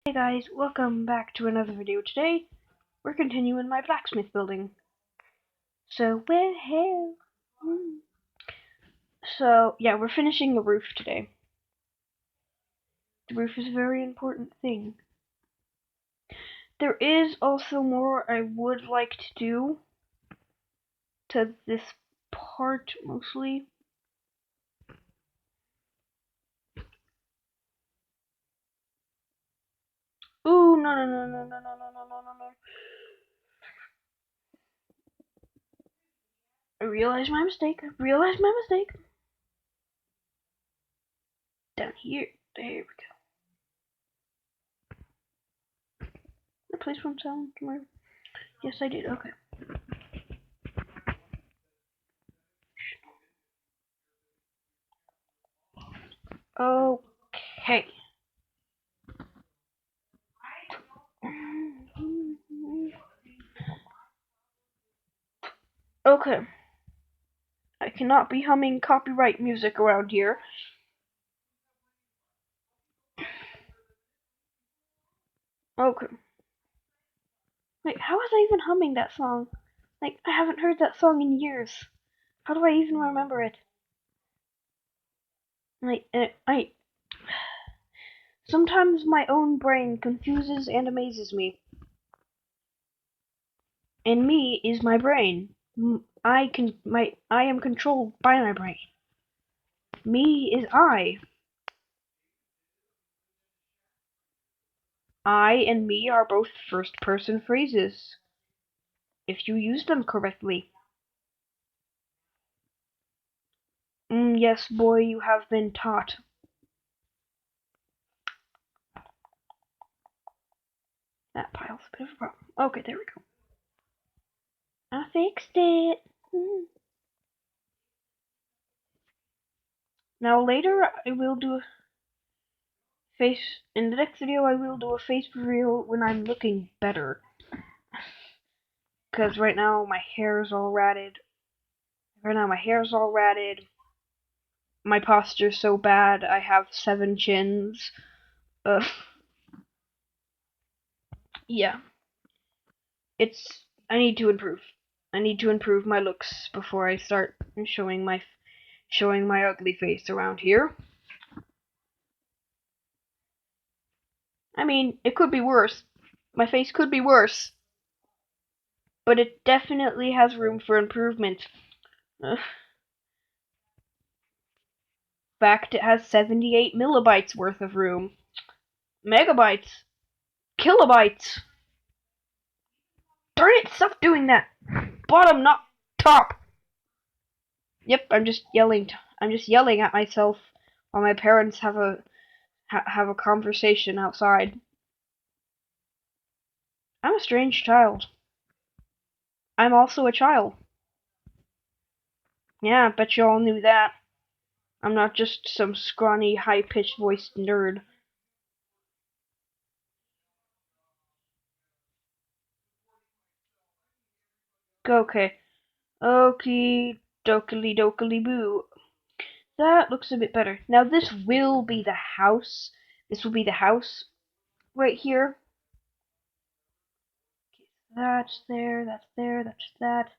Hey guys, welcome back to another video. Today, we're continuing my blacksmith building. So, yeah, we're finishing the roof today. The roof is a very important thing. There is also more I would like to do to this part, mostly. Ooh, no. I realized my mistake. Down here. There we go. Replace one sound. Yes, I did. Okay. Okay. Okay. I cannot be humming copyright music around here. Okay. Wait, how was I even humming that song? Like, I haven't heard that song in years. How do I even remember it? I sometimes my own brain confuses and amazes me. And me is my brain. I am controlled by my brain. Me is I. I and me are both first person phrases, if you use them correctly. Yes, boy, you have been taught. That pile's a bit of a problem. Okay, there we go. I fixed it. Now later I will do a face, in the next video I will do a face reveal when I'm looking better. Because right now my hair's all ratted. My posture's so bad, I have 7 chins. Yeah. I need to improve. I need to improve my looks before I start showing my ugly face around here. I mean, it could be worse. My face could be worse. But it definitely has room for improvement. In fact, it has 78 millibytes worth of room. Megabytes. Kilobytes. Darn it, stop doing that. Bottom, not top. Yep, I'm just yelling at myself while my parents have a conversation outside. I'm a strange child. I'm also a child. Yeah, I bet you all knew that. I'm not just some scrawny, high-pitched voiced nerd. Okay. Okie dokie boo. That looks a bit better. Now this will be the house. This will be the house right here. That's there, that's there, that's that.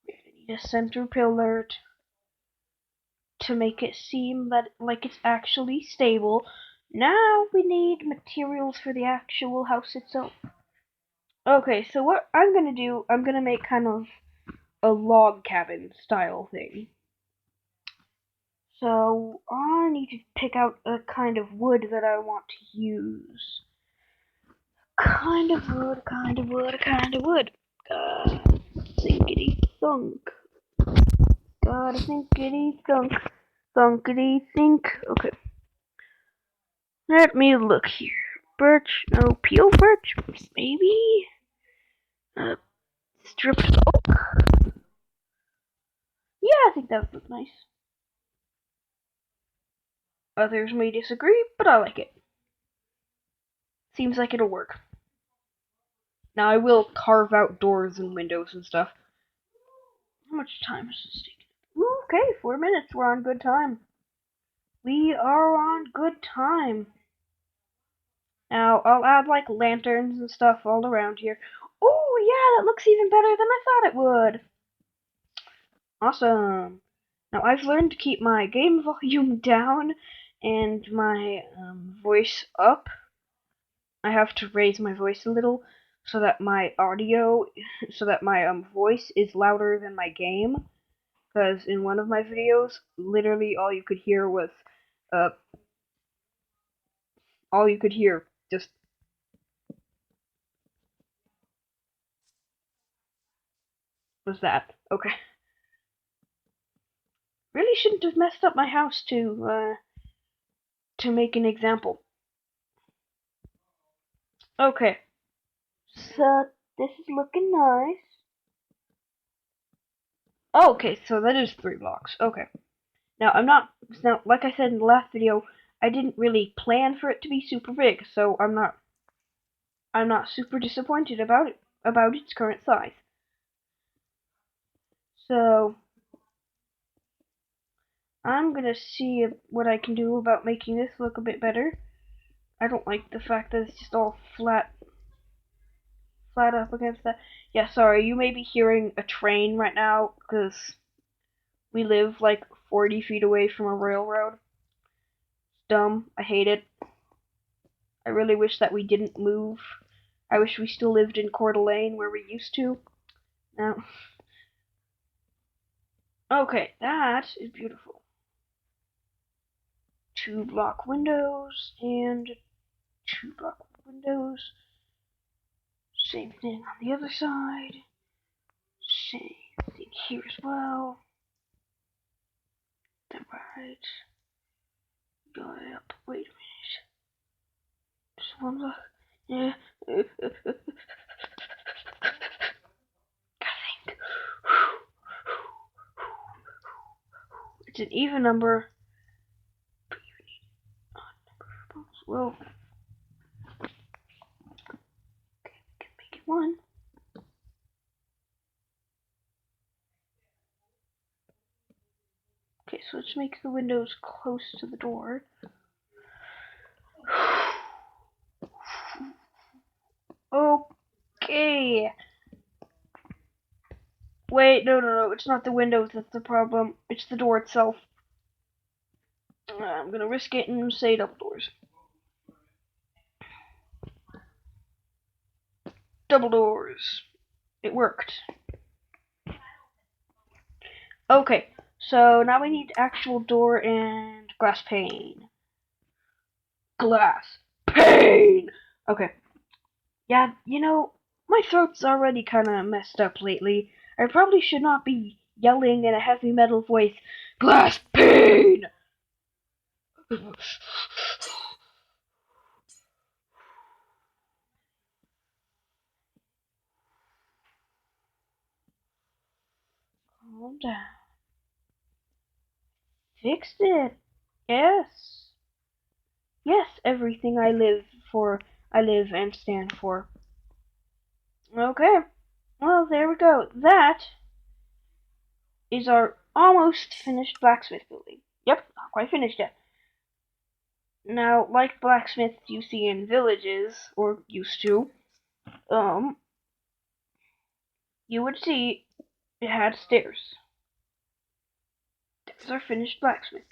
We need a center pillar to make it seem like it's actually stable. Now we need materials for the actual house itself. Okay, so what I'm gonna do, I'm gonna make kind of a log cabin style thing. So I need to pick out a kind of wood that I want to use. Kind of wood. Thinkity thunk. Gotta thinkity thunk. Thunkity think. Okay. Let me look here. Birch, no, peel birch, maybe? Stripped oak? Yeah, I think that would look nice. Others may disagree, but I like it. Seems like it'll work. Now I will carve out doors and windows and stuff. How much time is this taking? Okay, 4 minutes. We're on good time. We are on good time. Now I'll add like lanterns and stuff all around here. Oh yeah, that looks even better than I thought it would. Awesome. Now I've learned to keep my game volume down and my voice up. I have to raise my voice a little so that my audio, so that my voice is louder than my game. Because in one of my videos, literally uh, all you could hear just was that. Okay. Really shouldn't have messed up my house to make an example. Okay. So this is looking nice. Oh, okay, so that is 3 blocks. Okay. Now, like I said in the last video, I didn't really plan for it to be super big, so I'm not super disappointed about its current size. So I'm gonna see what I can do about making this look a bit better. I don't like the fact that it's just all flat up against that. Yeah, sorry, you may be hearing a train right now, because we live like 40 feet away from a railroad. It's dumb. I hate it. I really wish that we didn't move. I wish we still lived in Coeur d'Alene where we used to. Now, okay, that is beautiful. 2 block windows and 2 block windows. Same thing on the other side. Same thing here as well. Alright. Go up. Wait a minute. Just 1 block. Yeah. I think. It's an even number. Well, okay, we can make it 1. Okay, so let's make the windows close to the door. Okay. Wait, no, it's not the windows that's the problem. It's the door itself. I'm gonna risk it and say double doors. Double doors. It worked. Okay, so now we need actual door and glass pane. Glass pane! Okay. Yeah, my throat's already kinda messed up lately. I probably should not be yelling in a heavy metal voice, glass pane! Calm down. Fixed it. Yes. Yes, everything I live for, I live and stand for. Okay. Well, there we go. That is our almost finished blacksmith building. Yep, not quite finished yet. Now, like blacksmiths you see in villages, or used to, you would see it had stairs. There's our finished blacksmith.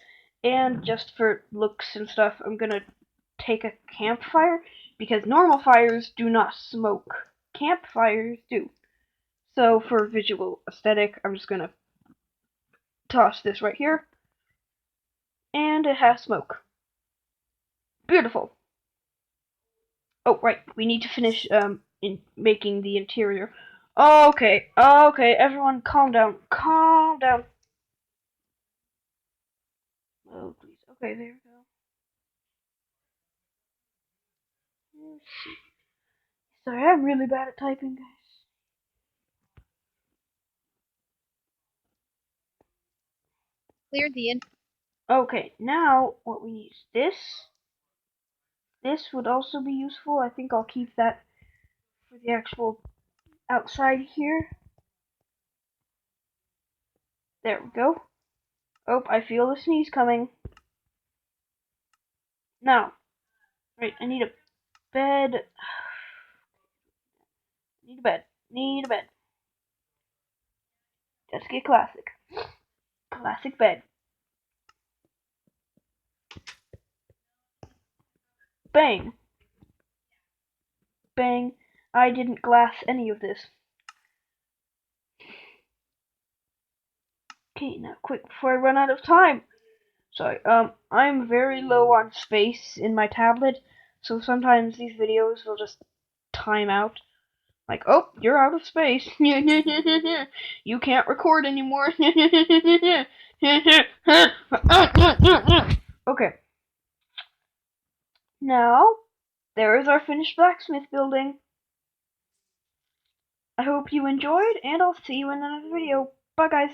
And just for looks and stuff, I'm gonna take a campfire, because normal fires do not smoke. Campfires do. So for visual aesthetic, I'm just gonna toss this right here. And it has smoke. Beautiful. Oh, right, we need to finish in making the interior. Okay, everyone calm down. Calm down. Oh, please. Okay, there we go. Let's see. Sorry, I'm really bad at typing, guys. Cleared the in. Okay, now what we need is this. This would also be useful. I think I'll keep that for the actual outside here. There we go. Oh, I feel the sneeze coming. Now, right, I need a get classic. Classic bed. Bang. Bang. I didn't glass any of this. Okay, now quick before I run out of time. Sorry, I'm very low on space in my tablet, so sometimes these videos will just time out. Like, oh, you're out of space. You can't record anymore. Okay. Now, there is our finished blacksmith building. I hope you enjoyed, and I'll see you in another video. Bye, guys.